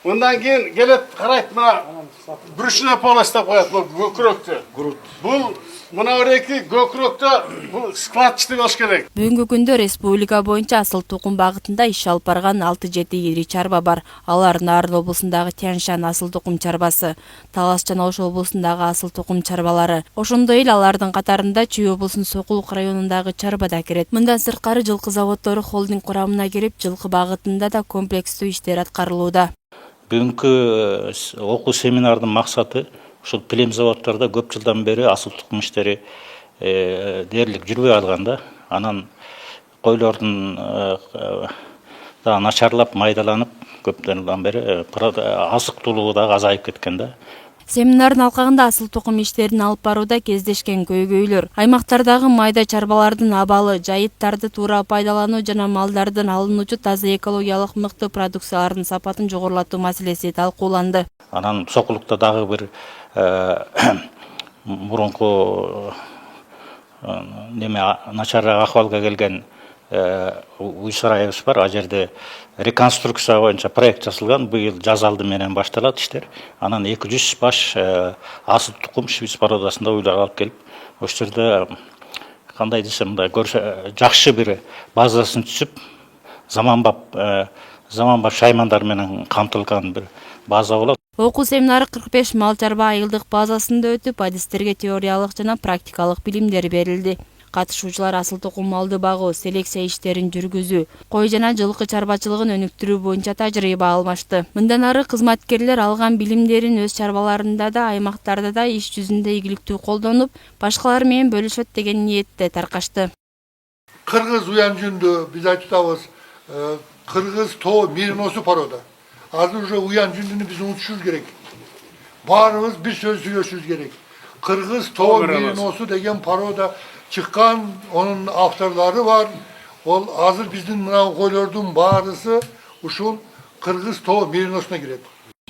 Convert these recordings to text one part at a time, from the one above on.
Ondan keyin kelip karayt mına brüşüne polastap koyat bu gökröktü. Бұл мына өрeki gökrökte bu skladчты болуш керек. Бүгүнкү күндө республика боюнча асыл тукум багытында иш алып барган 6-7 ири чарба бар. Алар Нарын облусундагы Тянь-Шань асыл тукум чарбасы, Талас жана Ош облусундагы асыл тукум чарбалары. Ошондой эле алардын катарында Чүй облусунун Сокулук районундагы чарба да кирет. Мындан сырткары жылкы заводдору холдинг курамына кирип, жылкы багытында да комплекстүү иштер аткарылууда. Бүгүнкү окуу семинардын максаты ушул пилем заводдордо көп жылдан бери асыл тукум иштери дээрлик жүрбөй алганда, анан койлордун да начарлап, майдаланып, көп жылдан бери азыктуулугу да азайып кеткен да. Семинардын алкагында асыл тукум иштерин алып барууда кездешкен көйгөйлөр, аймактардагы майда чарбалардын абалы, жайыттарды туура пайдалануу жана малдардын алынуучу таза экологиялык мыкты продукциялардын сапатын жогорулатуу маселеси талкууланды. Анан Сокулукта дагы бир мурунку начарраак акыбалга келген уй сарайыбыз бар. Ал жерде реконструкция боюнча проект жасалган. Быйыл жаз алды менен башталат иштер. Анан 200 баш асыл тукум швиц породасында уйлап алып келип, ошол жерде кандай десем, мындай жакшы бир базасын түзүп, заманбап шаймандар менен камтылган бир база болот. Окуу семинары 45 мал чарба айылдык базасында өтүп, адистерге теориялык жана практикалык билимдер берилди. Катышуучулар асыл тукум малды багуу, селекция иштерин жүргүзүү, кой жана жылкы чарбачылыгын өнүктүрүү боюнча тажрыйба алмашты. Мындан ары кызматкерлер алган билимдерин өз чарбаларында да, аймактарда да иш жүзүндө ийгиликтүү колдонуп, башкалар менен бөлүшөт деген ниетте таркашты. Кыргыз уян жүндө биз айтабыз, кыргыз тоо мериносу порода. Азыр уже уян жүндүнү биз унутушубуз керек. Баарыбыз бир сөз сүйлөшүбүз керек. Кыргыз тоо мериносу деген порода чыккан, onun авторлары бар. Ол азыр биздин мына койлордун баарысы ушул кыргыз тоо мериносуна кирет.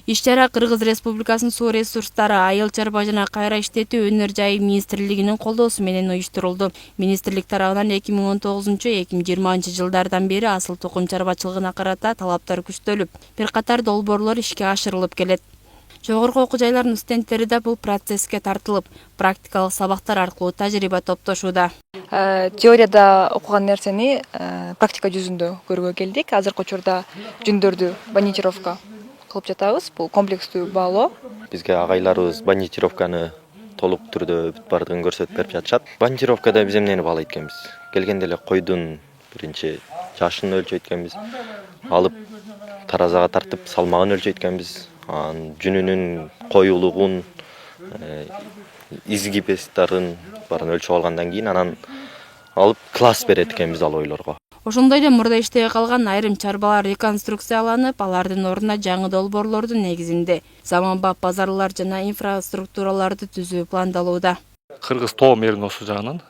Иш-чара Кыргыз Республикасынын суу ресурстары, айыл чарба жана кайра иштетүү өнөр жайы министрлигинин колдоосу менен уюштурулду. Министрлик тарабынан 2019-2020 жылдардан бери асыл тукум чарбачылыгына карата талаптар күчтөлүп, бир катар долбоорлор ишке ашырылып келет. Жогорку окуу жайлардын студенттери да бул процесске тартылып, практикалык сабактар аркылуу тажрыйба топтошууда. Теорияда окуган нерсени практика жүзүндө көргө келдик. Азыркы учурда жүндөрдү банитировка кылып жатабыз. Бул комплекстүү баалоо. Бизге агайларыбыз банитировканы толук түрдө бүт бардыгын көрсөтүп берип жатышат. Банитировкада биз эмнени баалайт экенбиз? Келгенде эле койдун биринчи жашын өлчөйт экенбиз. Алып таразага тартып салмагын өлчөйт экенбиз. Жүнүнүн коюлугун, изгибестарын барын өлчөп алгандан кийин анан алып класс берет экенбиз ал ойлорго. Ошондой эле мурда иштей калган айрым чарбалар реконструкцияланып, алардын ордуна жаңы долбоорлордун негизинде заманбап базарлар жана инфраструктураларды түзүү пландалууда. Кыргыз тоо мериносу жагынан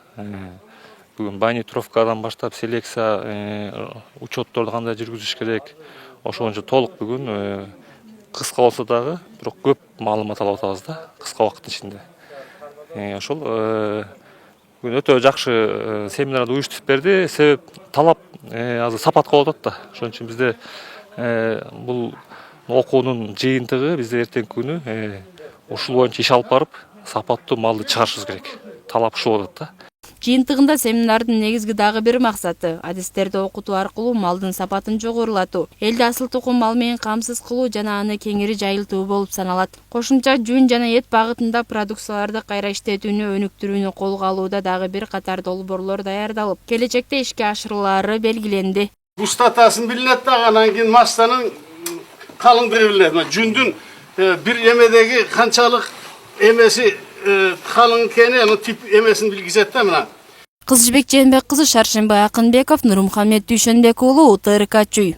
бүгүн банитировкадан баштап селекция учетторду кандай жүргүзүш керек, ошончо толук бүгүн кыска болсо дагы, бирок көп маалымат алып атабыз да, кыска убакыттын ичинде. Ошол бүгүн өтө жакшы семинарды уюштуруп берди. Себеп талап азыр сапатка болуп атат да. Ошон үчүн бизде бул окуунун жыйынтыгы бизде эртеңки күнү ушул боюнча иш алып барып, сапаттуу малды чыгарышыбыз керек. Талап ушул болот да. Жыйынтыгында семинардын негизги дагы бир максаты адистерди окутуу аркылуу малдын сапатын жогорулатуу, элди асыл тукум мал менен камсыз кылуу жана аны кеңири жайылтуу болуп саналат. Кошумча жүн жана эт багытында продукцияларды кайра иштетүүнү өнүктүрүүнү колго алууда дагы бир катар долбоорлор даярдалып, келечекте ишке ашырылаары белгиленди. Устатасын билинет да, анан кийин массанын калыңдыгы билинет. Жүндүн бир эмедеги канчалык эмеси kalın kene, onu tip emesini bilgizet de mi lan? Кызжыбек Жээнбек кызы, Шаршембай Акынбеков, Нурмухаммед Дүйшөнбек уулу, УТРК Чүй.